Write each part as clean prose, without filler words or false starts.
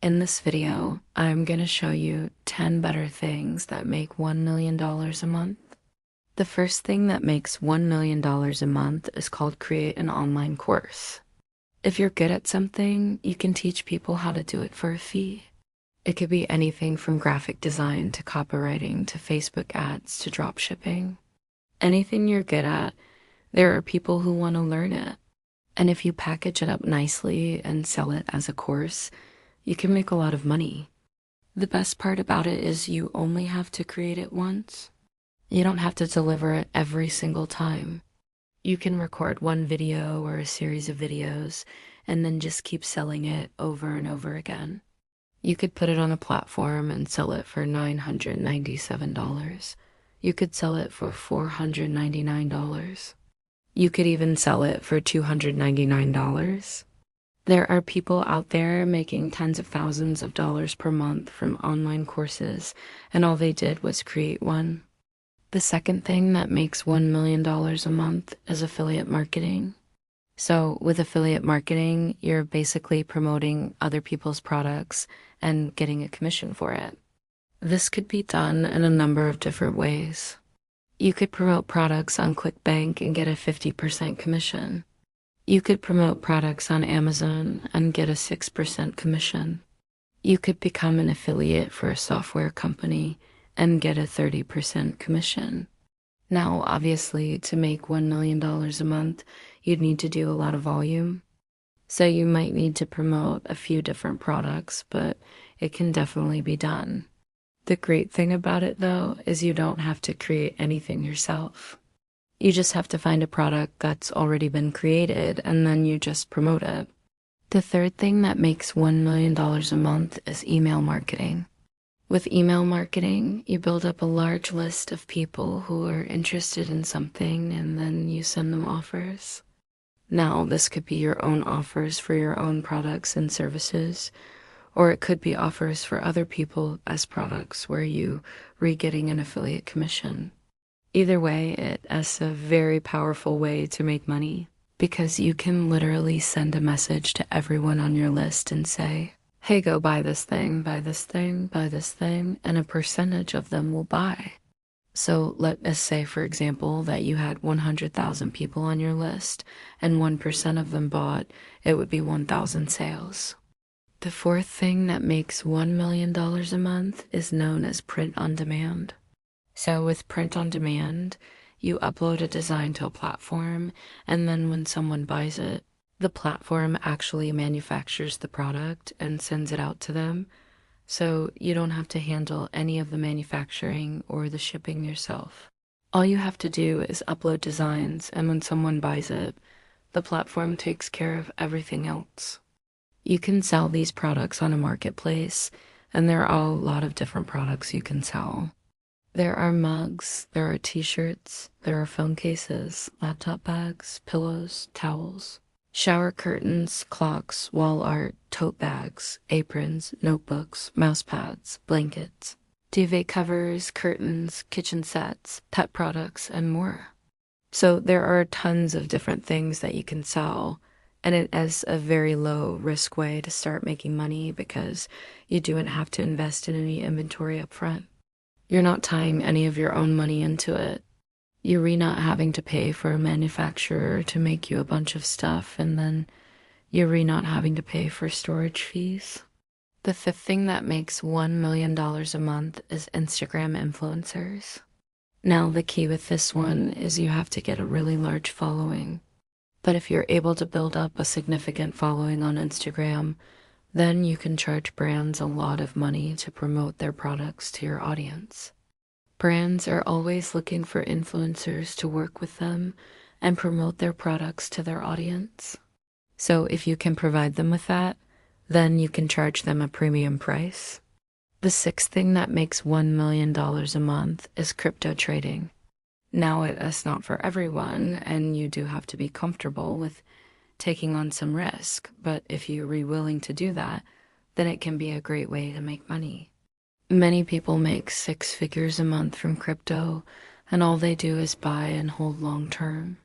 In this video, I'm going to show you 10 better things that make $1 million a month. The first thing that makes $1 million a month is called create an online course. If you're good at something, you can teach people how to do it for a fee. It could be anything from graphic design to copywriting to Facebook ads to drop shipping. Anything you're good at, there are people who want to learn it. And if you package it up nicely and sell it as a course, you can make a lot of money. The best part about it is you only have to create it once. You don't have to deliver it every single time. You can record one video or a series of videos and then just keep selling it over and over again. You could put it on a platform and sell it for $997. You could sell it for $499. You could even sell it for $299. There are people out there making tens of thousands of dollars per month from online courses, and all they did was create one. The second thing that makes $1 million a month is affiliate marketing. So with affiliate marketing, you're basically promoting other people's products and getting a commission for it. This could be done in a number of different ways. You could promote products on ClickBank and get a 50% commission. You could promote products on Amazon and get a 6% commission. You could become an affiliate for a software company and get a 30% commission. Now, obviously, to make $1 million a month, you'd need to do a lot of volume. So you might need to promote a few different products, but it can definitely be done. The great thing about it, though, is you don't have to create anything yourself. You just have to find a product that's already been created, and then you just promote it. The third thing that makes $1 million a month is email marketing. With email marketing, you build up a large list of people who are interested in something, and then you send them offers. Now, this could be your own offers for your own products and services, or it could be offers for other people as products where you are getting an affiliate commission. Either way, it is a very powerful way to make money because you can literally send a message to everyone on your list and say, hey, go buy this thing, buy this thing, buy this thing, and a percentage of them will buy. So let us say, for example, that you had 100,000 people on your list and 1% of them bought, it would be 1,000 sales. The fourth thing that makes $1 million a month is known as print on demand. So with print on demand, you upload a design to a platform, and then when someone buys it, the platform actually manufactures the product and sends it out to them. So you don't have to handle any of the manufacturing or the shipping yourself. All you have to do is upload designs, and when someone buys it, the platform takes care of everything else. You can sell these products on a marketplace, and there are a lot of different products you can sell. There are mugs, there are t-shirts, there are phone cases, laptop bags, pillows, towels, shower curtains, clocks, wall art, tote bags, aprons, notebooks, mouse pads, blankets, duvet covers, curtains, kitchen sets, pet products, and more. So there are tons of different things that you can sell, and it is a very low risk way to start making money because you don't have to invest in any inventory up front. You're not tying any of your own money into it. You're not having to pay for a manufacturer to make you a bunch of stuff, and then you're not having to pay for storage fees. The fifth thing that makes $1 million a month is Instagram influencers. Now, the key with this one is you have to get a really large following. But if you're able to build up a significant following on Instagram, then you can charge brands a lot of money to promote their products to your audience. Brands are always looking for influencers to work with them and promote their products to their audience. So if you can provide them with that, then you can charge them a premium price. The sixth thing that makes $1 million a month is crypto trading. Now, it is not for everyone, and you do have to be comfortable with taking on some risk, but if you're willing to do that, then it can be a great way to make money. Many people make 6 figures a month from crypto, and all they do is buy and hold long term.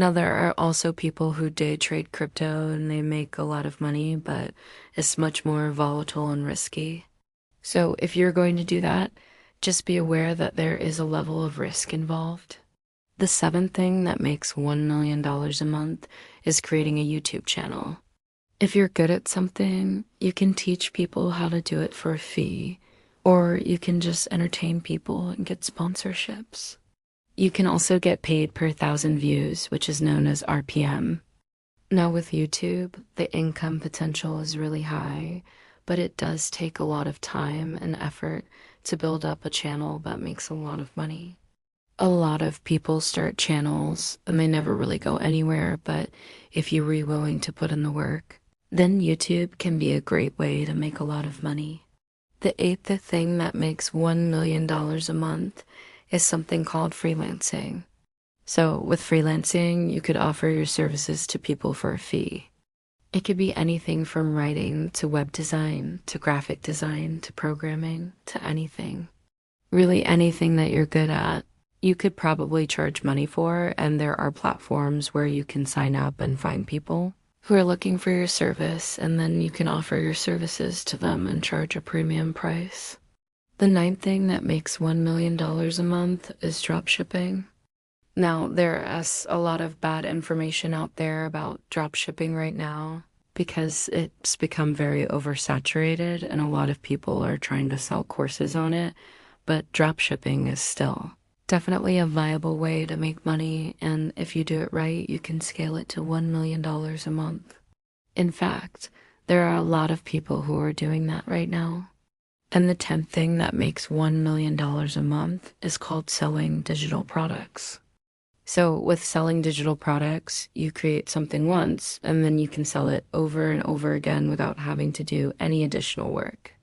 Now, there are also people who day trade crypto and they make a lot of money, but it's much more volatile and risky. So if you're going to do that, just be aware that there is a level of risk involved. The seventh thing that makes $1 million a month is creating a YouTube channel. If you're good at something, you can teach people how to do it for a fee, or you can just entertain people and get sponsorships. You can also get paid per 1,000 views, which is known as RPM. Now with YouTube, the income potential is really high, but it does take a lot of time and effort to build up a channel that makes a lot of money. A lot of people start channels and they never really go anywhere, but if you were willing to put in the work, then YouTube can be a great way to make a lot of money. The eighth thing that makes $1 million a month is something called freelancing. So with freelancing, you could offer your services to people for a fee. It could be anything from writing to web design to graphic design to programming to anything. Really anything that you're good at, you could probably charge money for, and there are platforms where you can sign up and find people who are looking for your service, and then you can offer your services to them and charge a premium price. The ninth thing that makes $1 million a month is drop shipping. Now, there is a lot of bad information out there about drop shipping right now because it's become very oversaturated and a lot of people are trying to sell courses on it, but drop shipping is still definitely a viable way to make money, and if you do it right, you can scale it to $1 million a month. In fact, there are a lot of people who are doing that right now. And the 10th thing that makes $1 million a month is called selling digital products. So with selling digital products, you create something once and then you can sell it over and over again without having to do any additional work.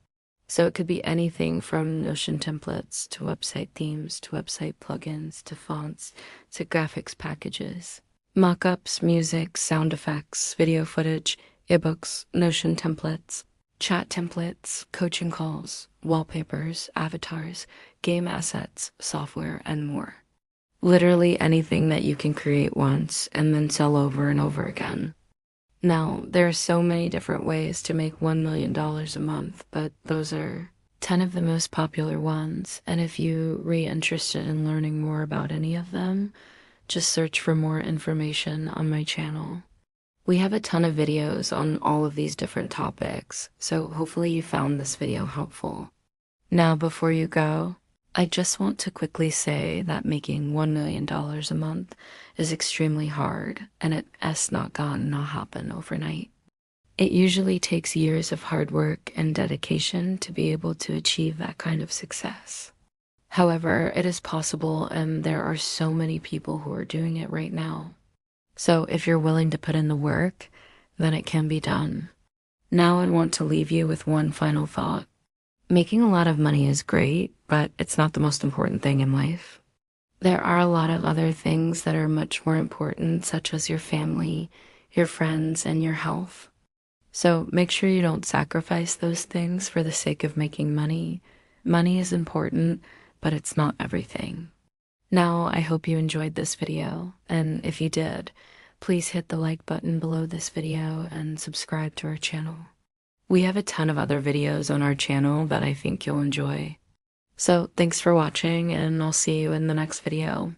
So it could be anything from Notion templates to website themes to website plugins to fonts to graphics packages, mockups, music, sound effects, video footage, ebooks, Notion templates, chat templates, coaching calls, wallpapers, avatars, game assets, software, and more. Literally anything that you can create once and then sell over and over again. Now, there are so many different ways to make $1 million a month, but those are 10 of the most popular ones. And if you're really interested in learning more about any of them, just search for more information on my channel. We have a ton of videos on all of these different topics, so hopefully you found this video helpful. Now, before you go, I just want to quickly say that making $1 million a month is extremely hard, and it has not happen overnight. It usually takes years of hard work and dedication to be able to achieve that kind of success. However, it is possible, and there are so many people who are doing it right now. So if you're willing to put in the work, then it can be done. Now I want to leave you with one final thought. Making a lot of money is great, but it's not the most important thing in life. There are a lot of other things that are much more important, such as your family, your friends, and your health. So make sure you don't sacrifice those things for the sake of making money. Money is important, but it's not everything. Now, I hope you enjoyed this video, and if you did, please hit the like button below this video and subscribe to our channel. We have a ton of other videos on our channel that I think you'll enjoy. So thanks for watching, and I'll see you in the next video.